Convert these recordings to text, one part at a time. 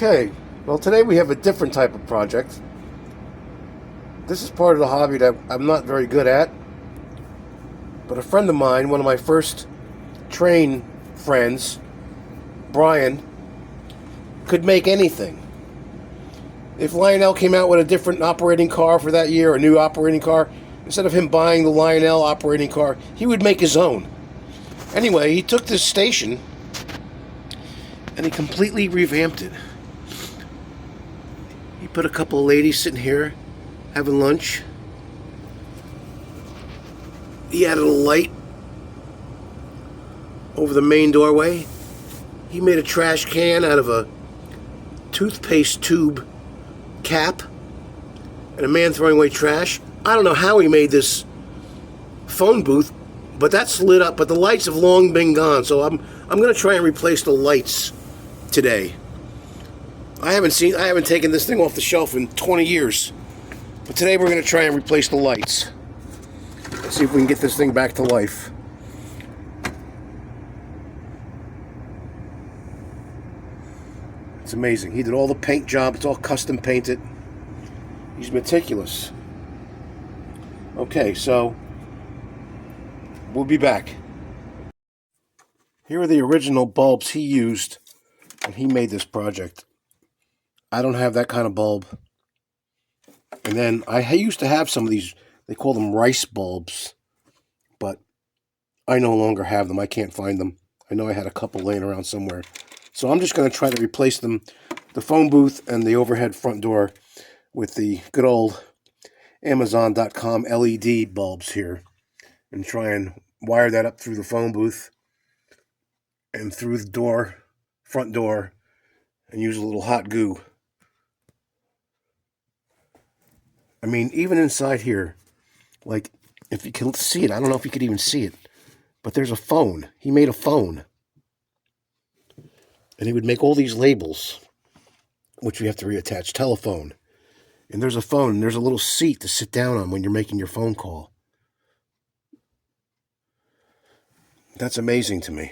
Okay, well today we have a different type of project. This is part of the hobby that I'm not very good at, but a friend of mine, one of my first train friends, Brian, could make anything. If Lionel came out with a different operating car for that year, a new operating car, instead of him buying the Lionel operating car, he would make his own. Anyway, he took this station and he completely revamped it. He put a couple of ladies sitting here having lunch. He added a light over the main doorway. He made a trash can out of a toothpaste tube cap and a man throwing away trash. I don't know how he made this phone booth, but that's lit up, but the lights have long been gone, so I'm going to try and replace the lights today. I haven't taken this thing off the shelf in 20 years. But today we're going to try and replace the lights. Let's see if we can get this thing back to life. It's amazing. He did all the paint job. It's all custom painted. He's meticulous. Okay, so we'll be back. Here are the original bulbs he used when he made this project. I don't have that kind of bulb. And then I used to have some of these, they call them rice bulbs, but I no longer have them. I can't find them. I know I had a couple laying around somewhere. So I'm just going to try to replace them, the phone booth and the overhead front door, with the good old Amazon.com LED bulbs here, and try and wire that up through the phone booth and through the door, front door, and use a little hot goo. I mean, even inside here, like, if you can see it, I don't know if you could even see it, but there's a phone. He made a phone. And he would make all these labels, which we have to reattach. Telephone. And there's a phone, and there's a little seat to sit down on when you're making your phone call. That's amazing to me.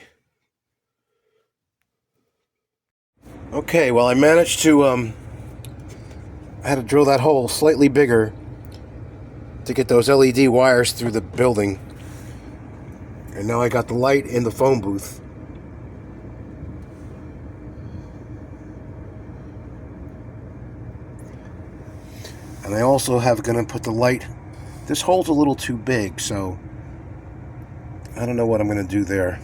Okay, well, I managed to, I had to drill that hole slightly bigger to get those LED wires through the building. And now I got the light in the phone booth. And I also have going to put the light. This hole's a little too big, so I don't know what I'm going to do there.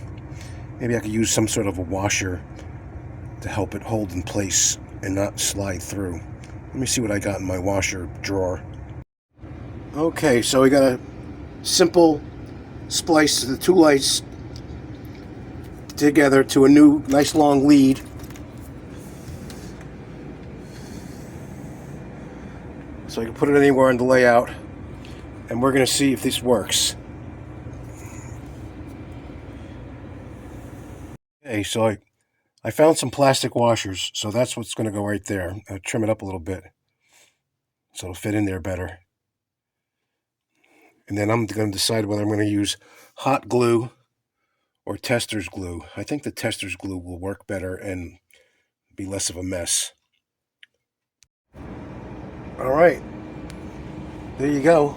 Maybe I could use some sort of a washer to help it hold in place and not slide through. Let me see what I got in my washer drawer. Okay, so we got a simple splice the two lights together to a new nice long lead. So I can put it anywhere in the layout, and we're going to see if this works. Okay, so I found some plastic washers, so that's what's going to go right there. I'll trim it up a little bit so it'll fit in there better. And then I'm going to decide whether I'm going to use hot glue or tester's glue. I think the tester's glue will work better and be less of a mess. All right, there you go.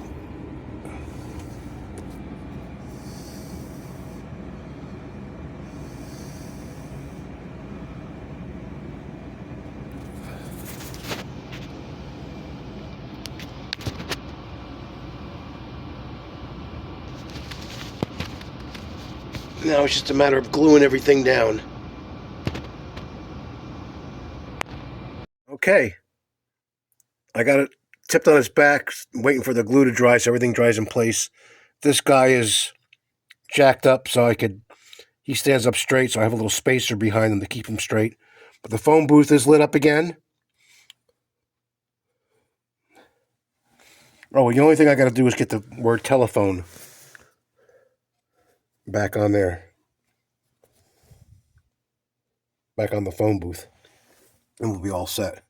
Now it's just a matter of gluing everything down. Okay. I got it tipped on its back, waiting for the glue to dry so everything dries in place. This guy is jacked up so he stands up straight, so I have a little spacer behind him to keep him straight. But the phone booth is lit up again. Oh, well, the only thing I got to do is get the word telephone back on there. Back on the phone booth. And we'll be all set.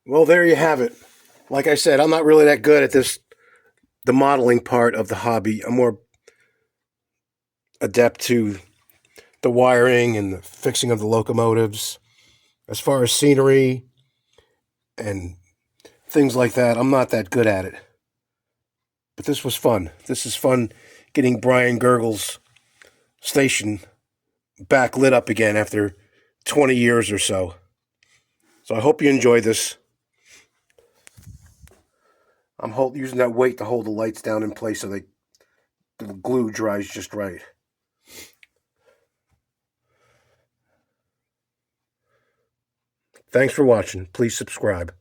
Well, there you have it. Like I said, I'm not really that good at the modeling part of the hobby. I'm more adept to the wiring and the fixing of the locomotives. As far as scenery and things like that, I'm not that good at it. But this was fun. This is fun getting Brian Gergel's station back lit up again after 20 years or so. So I hope you enjoy this. I'm using that weight to hold the lights down in place so the glue dries just right. Thanks for watching. Please subscribe.